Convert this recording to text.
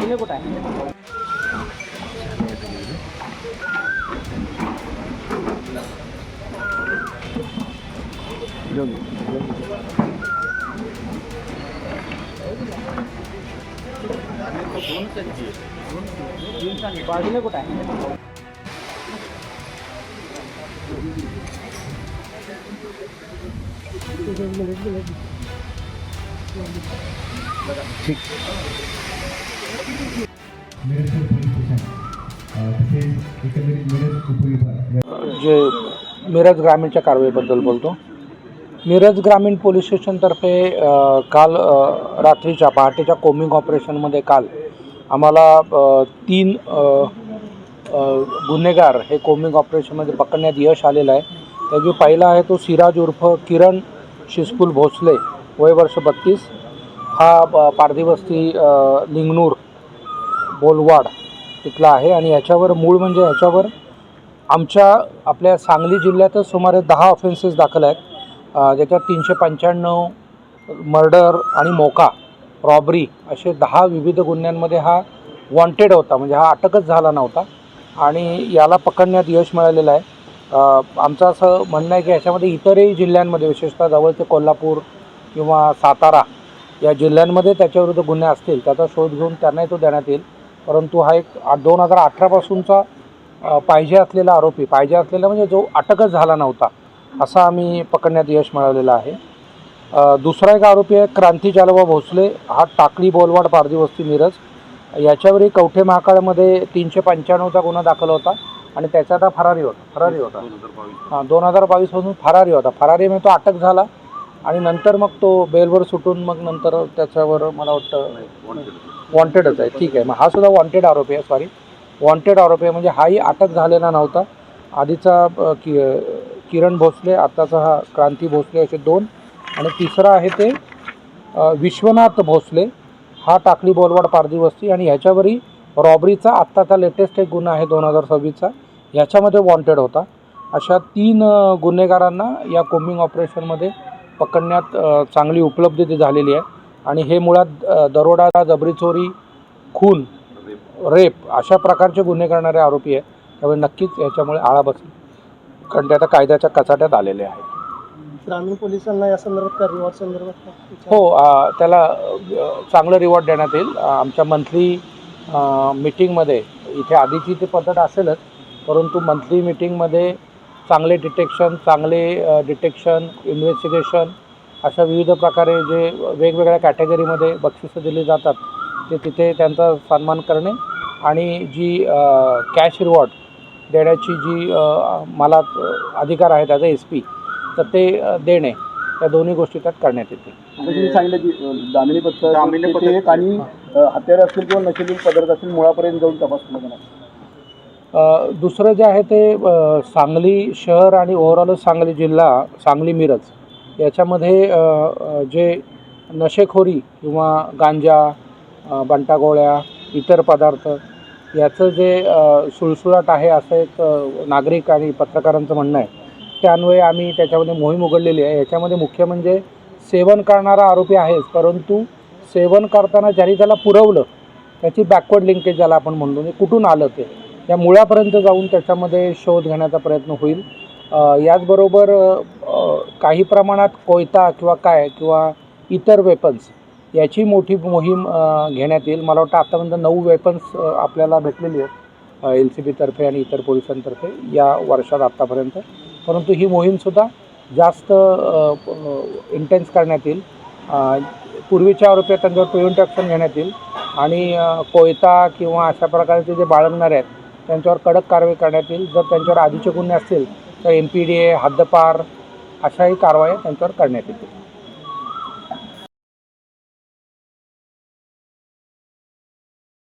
बाजूला कुठं आहे? बाजूला कुठं आहे? ठीक. जे मिरज ग्रामीणच्या कारवाईबद्दल बोलतो. मिरज ग्रामीण पोलीस स्टेशनतर्फे काल रात्रीच्या पहाटेच्या कोमिंग ऑपरेशनमध्ये काल आम्हाला 3 गुन्हेगार हे कोमिंग ऑपरेशनमध्ये पकडण्यात यश आलेलं आहे. त्याची पहिला आहे तो सिराज उर्फ किरण शिसफुल भोसले, वय वर्ष 32. हा पारधीवस्ती लिंगनूर बोलवाड इथला आहे आणि याच्यावर मूळ म्हणजे याच्यावर आपल्या सांगली जिल्ह्यातच सुमारे 10 ऑफेन्सेस दाखल आहेत. ज्याच्यात 395 मर्डर आणि मोका रॉबरी असे 10 विविध गुन्ह्यांमध्ये हा वॉन्टेड होता, म्हणजे हा अटकच झाला नव्हता आणि याला पकडण्यात यश मिळालेलं आहे. आमचं असं म्हणणं आहे की याच्यामध्ये इतरही जिल्ह्यांमध्ये विशेषतः जवळचे कोल्हापूर किंवा सातारा या जिल्ह्यांमध्ये त्याच्याविरुद्ध गुन्हे असतील त्याचा शोध घेऊन त्यांनाही तो देण्यात येईल. परंतु हा एक 2018 पासूनचा पाहिजे असलेला म्हणजे जो अटकच झाला नव्हता असा आम्ही पकडण्यात यश मिळवलेलं आहे. दुसरा एक आरोपी आहे क्रांती जालवा भोसले, हा टाकळी बोलवाड पारधीवस्ती मिरज. याच्यावरही कवठे महाकाळमध्ये 395चा गुन्हा दाखल होता आणि त्याचा आता फरारी होता 2022 पासून फरारी होता. फरारी म्हणजे तो अटक झाला आणि नंतर मग तो बेलवर सुटून मग नंतर त्याच्यावर मला वाटतं वॉन्टेडच आहे. ठीक आहे, मग हा सुद्धा वॉन्टेड आरोपी आहे. वॉन्टेड आरोपी आहे म्हणजे हाही अटक झालेला नव्हता. आधीचा किरण भोसले, आत्ताचा हा क्रांती भोसले असे 2 आणि तिसरा आहे ते विश्वनाथ भोसले, हा टाकळी बोलवाड पारधीवस्ती आणि ह्याच्यावरही रॉबरीचा आत्ताचा लेटेस्ट एक गुन्हा आहे 2026चा, ह्याच्यामध्ये वॉन्टेड होता. अशा 3 गुन्हेगारांना या कोमिंग ऑपरेशनमध्ये पकडण्यात चांगली उपलब्धी झालेली आहे आणि हे मुळात दरोडा, जबरी चोरी, खून, रेप अशा प्रकारचे गुन्हे करणारे आरोपी आहे. त्यामुळे नक्कीच याच्यामुळे आळा बसेल, कारण ते आता कायद्याच्या कचाट्यात आलेले आहेत. ग्रामीण पोलिसांना या संदर्भात का रिवॉर्ड संदर्भात हो, त्याला चांगलं रिवॉर्ड देण्यात येईल. आमच्या मंथली मीटिंगमध्ये इथे आधीची ते पद्धत असेलच, परंतु मंथली मीटिंगमध्ये चांगले डिटेक्शन, इन्व्हेस्टिगेशन अशा विविध प्रकारे जे वेगवेगळ्या कॅटेगरीमध्ये बक्षिसं दिली जातात ते तिथे त्यांचा सन्मान करणे आणि जी कॅश रिवॉर्ड देण्याची जी मला अधिकार आहे त्याचा SP, तर ते देणे, या दोन्ही गोष्टी त्यात करण्यात येतील. तुम्ही सांगितलं की दामिनी पद्धत आणि हत्यारे असतील किंवा नशेली पदार्थ असतील मुळापर्यंत जाऊन तपासलं जाणार. दुसरं जे आहे ते सांगली शहर आणि ओव्हरऑल सांगली जिल्हा, सांगली मिरज याच्यामध्ये जे नशेखोरी किंवा गांजा, बंटागोळ्या, इतर पदार्थ याचं जे सुळसुळाट आहे असं एक नागरिक आणि पत्रकारांचं म्हणणं आहे. त्यान्वये आम्ही त्याच्यामध्ये मोहीम उघडलेली आहे. याच्यामध्ये मुख्य म्हणजे सेवन करणारा आरोपी आहेच, परंतु सेवन करताना ज्यांनी त्याला पुरवलं त्याची बॅकवर्ड लिंकेज ज्याला आपण म्हणतो, म्हणजे कुठून आलं ते या मुळापर्यंत जाऊन त्याच्यामध्ये शोध घेण्याचा प्रयत्न होईल. याचबरोबर काही प्रमाणात कोयता किंवा इतर वेपन्स याची मोठी मोहीम घेण्यात येईल. मला वाटतं आतापर्यंत 9 वेपन्स आपल्याला भेटलेली आहेत LCB तर्फे आणि इतर पोलिसांतर्फे या वर्षात आत्तापर्यंत. परंतु ही मोहीमसुद्धा जास्त इंटेन्स करण्यात येईल. पूर्वीच्या आरोपी त्यांच्यावर प्रिव्हेंटिव्ह ॲक्शन घेण्यात येईल आणि कोयता किंवा अशा प्रकारचे जे बाळगणारे आहेत त्यांच्यावर कडक कारवाई करण्यात येईल. जर त्यांच्यावर आधीचे गुन्हे असतील तर MPDA, हद्दपार अशाही कारवाया त्यांच्यावर करण्यात येतील.